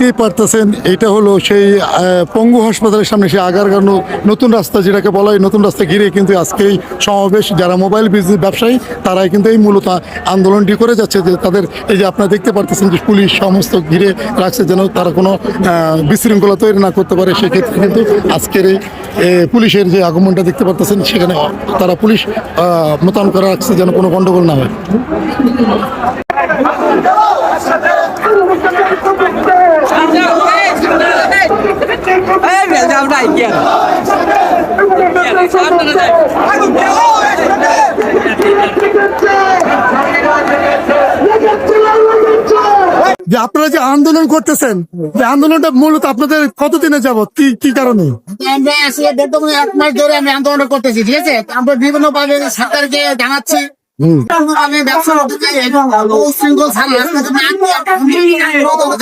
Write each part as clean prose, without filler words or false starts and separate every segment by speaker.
Speaker 1: দেখতেই পারতেছেন এটা হলো সেই পঙ্গু হাসপাতালের সামনে সেই আগারগাঁও নতুন রাস্তা যেটাকে বলা হয়, নতুন রাস্তা ঘিরে কিন্তু আজকে এই সমাবেশ। যারা মোবাইল বিজনেস ব্যবসায়ী তারাই কিন্তু এই মূলত আন্দোলনটি করে যাচ্ছে, যে তাদের এই যে আপনারা দেখতে পারতেছেন যে পুলিশ সমস্ত ঘিরে রাখছে যেন তারা কোনো বিশৃঙ্খলা তৈরি না করতে পারে। সেক্ষেত্রে কিন্তু আজকের এই পুলিশের যে আগমনটা দেখতে পারতেছেন, সেখানে তারা পুলিশ মোতায়েন করা রাখছে যেন কোনো গণ্ডগোল না হয়। যে আপনারা যে আন্দোলন করতেছেন, যে আন্দোলনটা মূলত আপনাদের কতদিনে যাবত, কি কারণে?
Speaker 2: আমরা আসলে 1.5 মাস ধরে আমি আন্দোলন করতেছি, ঠিক আছে। আমরা বিভিন্ন ভাবে সরকারকে জানাচ্ছি আমি ব্যবসা করতে চাই এবং উশৃঙ্খল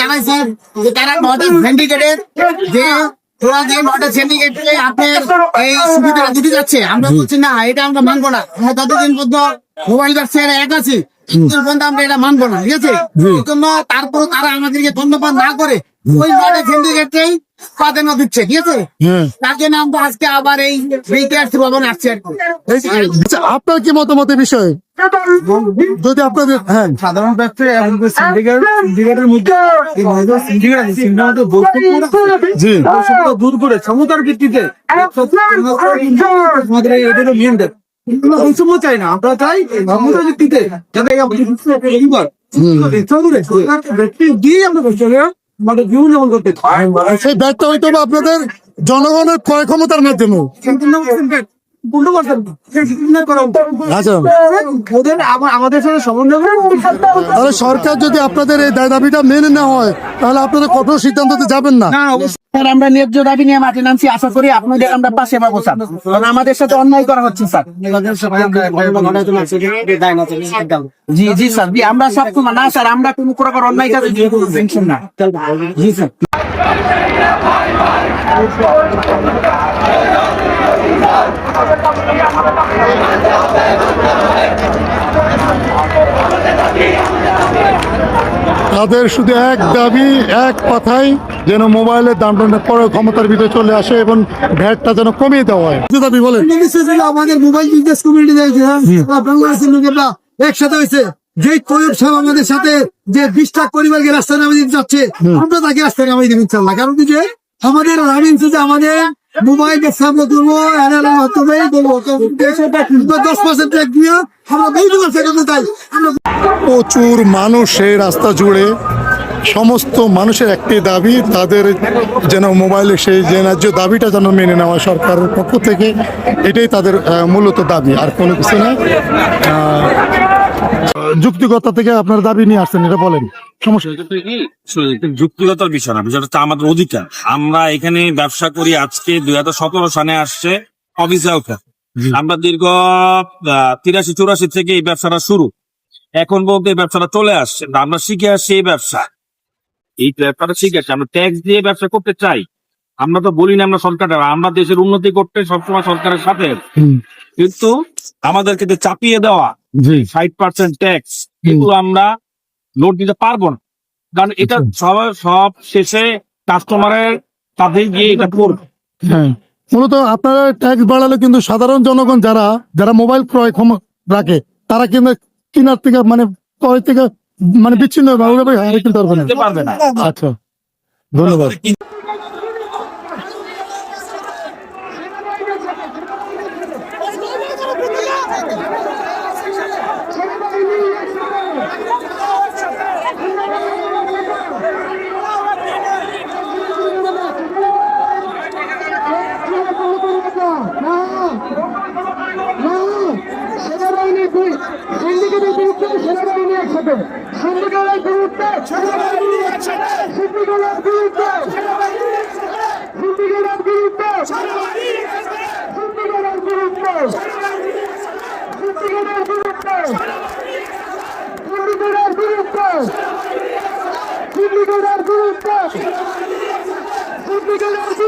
Speaker 2: জানাইছি যে তারা মডেল সিন্ডিকেটের যে ওরা যে মডেল সিন্ডিকেটে আপনার এই সুবিধা দিতে যাচ্ছে, আমরা বলছি না, এটা আমরা মানবো না। আমরা ততদিন পর্যন্ত মোবাইল ব্যবসায়ীরা এক আছি, আমরা এটা মানবো না, ঠিক আছে। এই জন্য তারপর তারা আমাদেরকে ধন্যবাদ না করে ওই মডেল সিন্ডিকেটটাই প্রাধান্য দিচ্ছে, ঠিক আছে। তার জন্য আমরা আজকে আবার এই ভবনে আসছি আর কি।
Speaker 1: আপনার কি মতামতের বিষয় যদি আপনাদের? হ্যাঁ,
Speaker 3: সাধারণ ব্যবসায়ী এবং সিন্ডিকেটের মধ্যে দূর করে সমতার ভিত্তিতে বৈষম্য চাই না, আমরা চাই সমতার ভিত্তিতে যাতে দিয়ে আমরা আমাদের জীবন যাপন করতে
Speaker 1: সেই ব্যর্থ হইতে হবে আপনাদের জনগণের ক্রয় ক্ষমতার মাধ্যমে। আচ্ছা,
Speaker 3: আমাদের সাথে সমন্বয়
Speaker 1: তাহলে সরকার যদি আপনাদের এই দাবিটা মেনে না হয় তাহলে আপনারা কঠোর সিদ্ধান্ততে যাবেন না?
Speaker 2: স্যার, আমরা ন্যায্য দাবি নিয়ে মাঠে নামছি, আশা করি আপনাদের আমরা পাশে পাবো স্যার, কারণ আমাদের সাথে অন্যায় করা হচ্ছে স্যার। জি জি স্যার, জি আমরা সব না স্যার, আমরা কোনো প্রকার অন্যায় কাজে টেনশন না। জি স্যার।
Speaker 1: তাদের শুধু এক দাবি, এক কথাই যেন মোবাইলের দামটা পরে ক্ষমতার ভিতরে চলে আসে এবং ভ্যাটটা যেন কমিয়ে দেওয়া হয়। দাবি বলেন।
Speaker 3: আমাদের মোবাইল বিজনেস কমিউনিটি বাংলাদেশের লোকেরা একসাথে হয়েছে, যে তৈব সাহেব আমাদের সাথে যে 20 লাখ পরিবারকে রাস্তায় নামিয়ে দিতে যাচ্ছে, আমরা তাকে রাস্তায় নামিয়ে দিতে ইনশাল্লাহ। কারণ কি যে আমাদের আমাদের মোবাইল ব্যবসা আমরা করবো, করবো 10% ট্যাক্স দিয়ে আমরা বহু করতে চাই।
Speaker 1: প্রচুর মানুষ এই রাস্তা জুড়ে, সমস্ত মানুষের একটি দাবি, তাদের যেন মোবাইলে সেই যে ন্যায্য দাবিটা যেন মেনে নেওয়া সরকারের পক্ষ থেকে, এটাই তাদের মূলত দাবি, আর কোনো কিছু না। যুক্তিগত থেকে আপনার দাবি নিয়ে আসছেন, এটা বলেন।
Speaker 4: যুক্তিগতার বিষয় না, বিষয়টা হচ্ছে আমাদের অধিকার। আমরা এখানে ব্যবসা করি, আজকে 2017 সালে আসছে অফিসিয়াল। আমরা দীর্ঘ 83-84 থেকে এই ব্যবসাটা শুরু, এখন বলতে এই ব্যবসাটা চলে আসছে। আমরা শিখে আসছি এই ব্যবসাটা শিখে আসছি, আমরা ট্যাক্স দিয়ে ব্যবসা করতে চাই। আমরা তো বলি না আমরা সরকার, আমরা দেশের উন্নতি করতে সবসময় সরকারের সাথে, কিন্তু আমাদেরকে যে চাপিয়ে দেওয়া 60% ট্যাক্স, এগুলো আমরা লোড দিতে পারবো না, কারণ এটা সব শেষে কাস্টমারের সাথে গিয়ে এটা করবে।
Speaker 1: হ্যাঁ, মূলত আপনারা ট্যাক্স বাড়ালে কিন্তু সাধারণ জনগণ যারা মোবাইল ক্রয় রাখে, তারা কিন্তু কেনার থেকে ক্রয় থেকে বিচ্ছিন্ন কিনতে পারবে না। আচ্ছা, ধন্যবাদ।
Speaker 5: সেনাবাহিনী একসাথে, সিন্ডিকেটের বিরুদ্ধে সিন্ডিকেটের বিরুদ্ধে সিন্ডিকেটের বিরুদ্ধে সিন্ডিকেটের বিরুদ্ধে সিন্ডিকেটের বিরুদ্ধে সিন্ডিকেটের বিরুদ্ধে সিন্ডিকেটের বিরুদ্ধে সিন্ডিকেটের